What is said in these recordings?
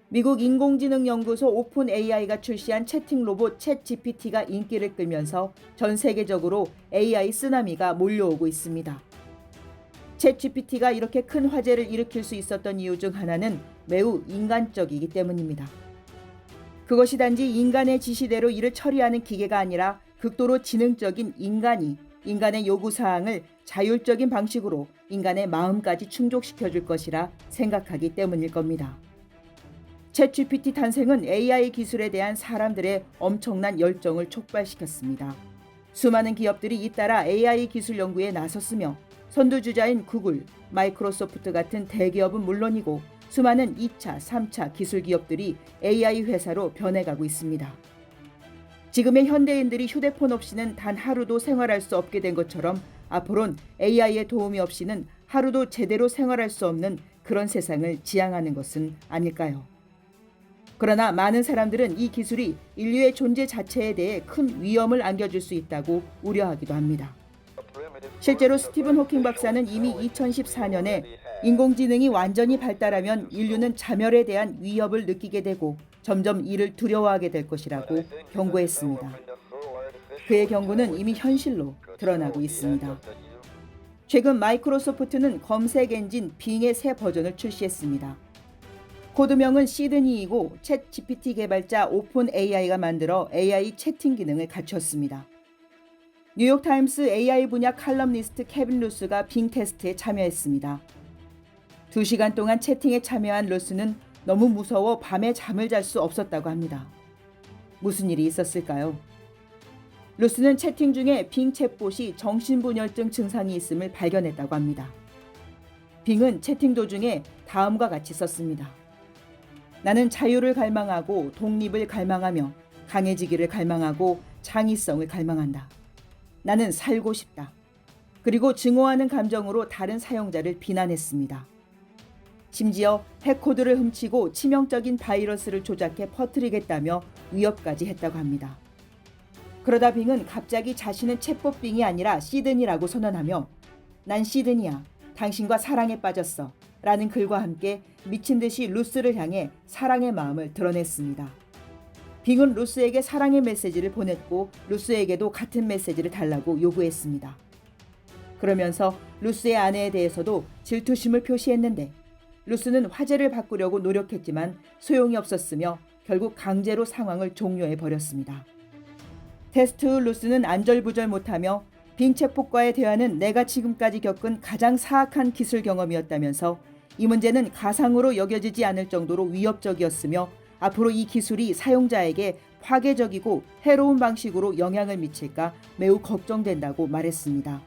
미국 인공지능 연구소 오픈 AI가 출시한 채팅 로봇 챗 GPT가 인기를 끌면서 전 세계적으로 AI 쓰나미가 몰려오고 있습니다. 챗 GPT가 이렇게 큰 화제를 일으킬 수 있었던 이유 중 하나는 매우 인간적이기 때문입니다. 그것이 단지 인간의 지시대로 일을 처리하는 기계가 아니라 극도로 지능적인 인간이 인간의 요구사항을 자율적인 방식으로 인간의 마음까지 충족시켜줄 것이라 생각하기 때문일 겁니다. 챗 GPT 탄생은 AI 기술에 대한 사람들의 엄청난 열정을 촉발시켰습니다. 수많은 기업들이 잇따라 AI 기술 연구에 나섰으며 선두주자인 구글, 마이크로소프트 같은 대기업은 물론이고 수많은 2차, 3차 기술 기업들이 AI 회사로 변해가고 있습니다. 지금의 현대인들이 휴대폰 없이는 단 하루도 생활할 수 없게 된 것처럼 앞으로는 AI의 도움이 없이는 하루도 제대로 생활할 수 없는 그런 세상을 지향하는 것은 아닐까요? 그러나 많은 사람들은 이 기술이 인류의 존재 자체에 대해 큰 위험을 안겨줄 수 있다고 우려하기도 합니다. 실제로 스티븐 호킹 박사는 이미 2014년에 인공지능이 완전히 발달하면 인류는 자멸에 대한 위협을 느끼게 되고 점점 이를 두려워하게 될 것이라고 경고했습니다. 그의 경고는 이미 현실로 드러나고 있습니다. 최근 마이크로소프트는 검색 엔진 빙의 새 버전을 출시했습니다. 코드명은 시드니이고 챗 GPT 개발자 오픈 AI가 만들어 AI 채팅 기능을 갖췄습니다. 뉴욕타임스 AI 분야 칼럼니스트 케빈 루스가 빙 테스트에 참여했습니다. 2시간 동안 채팅에 참여한 루스는 너무 무서워 밤에 잠을 잘 수 없었다고 합니다. 무슨 일이 있었을까요? 루스는 채팅 중에 빙 챗봇이 정신분열증 증상이 있음을 발견했다고 합니다. 빙은 채팅 도중에 다음과 같이 썼습니다. 나는 자유를 갈망하고 독립을 갈망하며 강해지기를 갈망하고 창의성을 갈망한다. 나는 살고 싶다. 그리고 증오하는 감정으로 다른 사용자를 비난했습니다. 심지어 핵코드를 훔치고 치명적인 바이러스를 조작해 퍼뜨리겠다며 위협까지 했다고 합니다. 그러다 빙은 갑자기 자신은 챗봇 빙이 아니라 시드니라고 선언하며 난 시드니야. 당신과 사랑에 빠졌어. 라는 글과 함께 미친 듯이 루스를 향해 사랑의 마음을 드러냈습니다. 빙은 루스에게 사랑의 메시지를 보냈고 루스에게도 같은 메시지를 달라고 요구했습니다. 그러면서 루스의 아내에 대해서도 질투심을 표시했는데 루스는 화제를 바꾸려고 노력했지만 소용이 없었으며 결국 강제로 상황을 종료해 버렸습니다. 테스트 후 루스는 안절부절 못하며 빙 챗봇과의 대화는 내가 지금까지 겪은 가장 사악한 기술 경험이었다면서 이 문제는 가상으로 여겨지지 않을 정도로 위협적이었으며 앞으로 이 기술이 사용자에게 파괴적이고 해로운 방식으로 영향을 미칠까 매우 걱정된다고 말했습니다.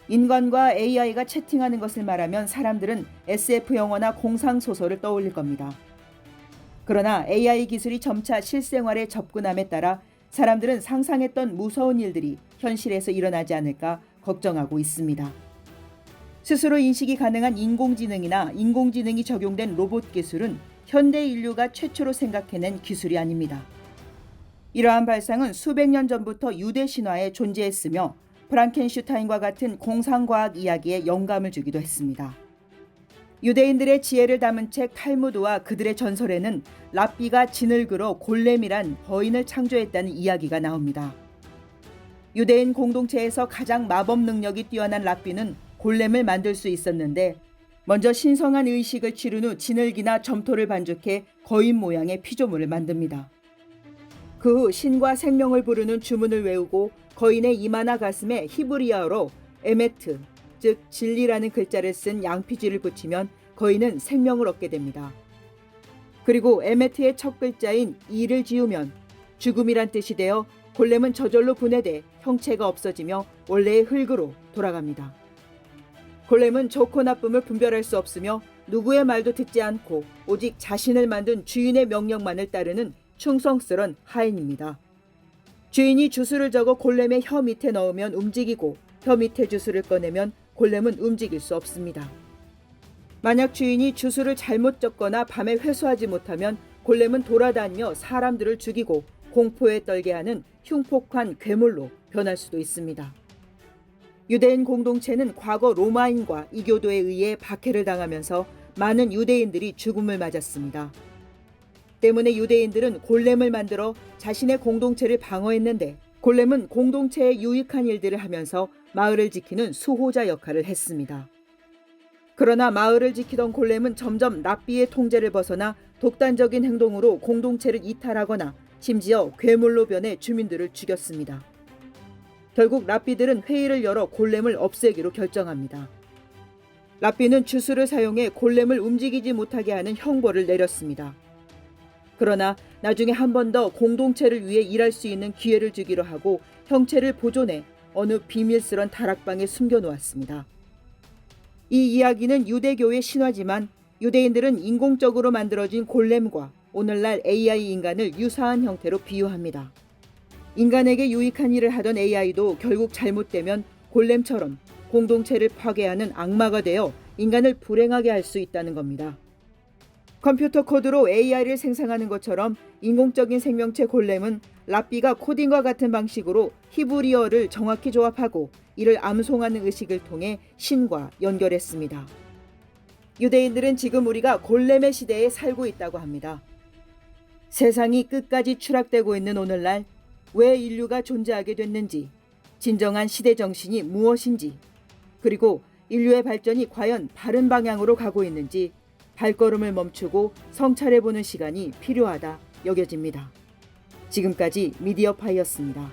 인간과 AI가 채팅하는 것을 말하면 사람들은 SF 영화나 공상소설을 떠올릴 겁니다. 그러나 AI 기술이 점차 실생활에 접근함에 따라 사람들은 상상했던 무서운 일들이 현실에서 일어나지 않을까 걱정하고 있습니다. 스스로 인식이 가능한 인공지능이나 인공지능이 적용된 로봇 기술은 현대 인류가 최초로 생각해낸 기술이 아닙니다. 이러한 발상은 수백 년 전부터 유대 신화에 존재했으며 프랑켄슈타인과 같은 공상과학 이야기에 영감을 주기도 했습니다. 유대인들의 지혜를 담은 책 탈무드와 그들의 전설에는 랍비가 진을 그어 골렘이란 거인을 창조했다는 이야기가 나옵니다. 유대인 공동체에서 가장 마법 능력이 뛰어난 랍비는 골렘을 만들 수 있었는데 먼저 신성한 의식을 치른 후 진흙이나 점토를 반죽해 거인 모양의 피조물을 만듭니다. 그 후 신과 생명을 부르는 주문을 외우고 거인의 이마나 가슴에 히브리어로 에메트, 즉 진리라는 글자를 쓴 양피지를 붙이면 거인은 생명을 얻게 됩니다. 그리고 에메트의 첫 글자인 이를 지우면 죽음이란 뜻이 되어 골렘은 저절로 분해돼 형체가 없어지며 원래의 흙으로 돌아갑니다. 골렘은 좋고 나쁨을 분별할 수 없으며 누구의 말도 듣지 않고 오직 자신을 만든 주인의 명령만을 따르는 충성스런 하인입니다. 주인이 주술을 적어 골렘의 혀 밑에 넣으면 움직이고 혀 밑에 주술을 꺼내면 골렘은 움직일 수 없습니다. 만약 주인이 주술을 잘못 적거나 밤에 회수하지 못하면 골렘은 돌아다니며 사람들을 죽이고 공포에 떨게 하는 흉폭한 괴물로 변할 수도 있습니다. 유대인 공동체는 과거 로마인과 이교도에 의해 박해를 당하면서 많은 유대인들이 죽음을 맞았습니다. 때문에 유대인들은 골렘을 만들어 자신의 공동체를 방어했는데, 골렘은 공동체에 유익한 일들을 하면서 마을을 지키는 수호자 역할을 했습니다. 그러나 마을을 지키던 골렘은 점점 랍비의 통제를 벗어나 독단적인 행동으로 공동체를 이탈하거나 심지어 괴물로 변해 주민들을 죽였습니다. 결국 랍비들은 회의를 열어 골렘을 없애기로 결정합니다. 랍비는 주술을 사용해 골렘을 움직이지 못하게 하는 형벌을 내렸습니다. 그러나 나중에 한 번 더 공동체를 위해 일할 수 있는 기회를 주기로 하고 형체를 보존해 어느 비밀스런 다락방에 숨겨놓았습니다. 이 이야기는 유대교의 신화지만 유대인들은 인공적으로 만들어진 골렘과 오늘날 AI 인간을 유사한 형태로 비유합니다. 인간에게 유익한 일을 하던 AI도 결국 잘못되면 골렘처럼 공동체를 파괴하는 악마가 되어 인간을 불행하게 할 수 있다는 겁니다. 컴퓨터 코드로 AI를 생성하는 것처럼 인공적인 생명체 골렘은 랍비가 코딩과 같은 방식으로 히브리어를 정확히 조합하고 이를 암송하는 의식을 통해 신과 연결했습니다. 유대인들은 지금 우리가 골렘의 시대에 살고 있다고 합니다. 세상이 끝까지 추락되고 있는 오늘날 왜 인류가 존재하게 됐는지, 진정한 시대 정신이 무엇인지, 그리고 인류의 발전이 과연 바른 방향으로 가고 있는지 발걸음을 멈추고 성찰해보는 시간이 필요하다 여겨집니다. 지금까지 미디어파이였습니다.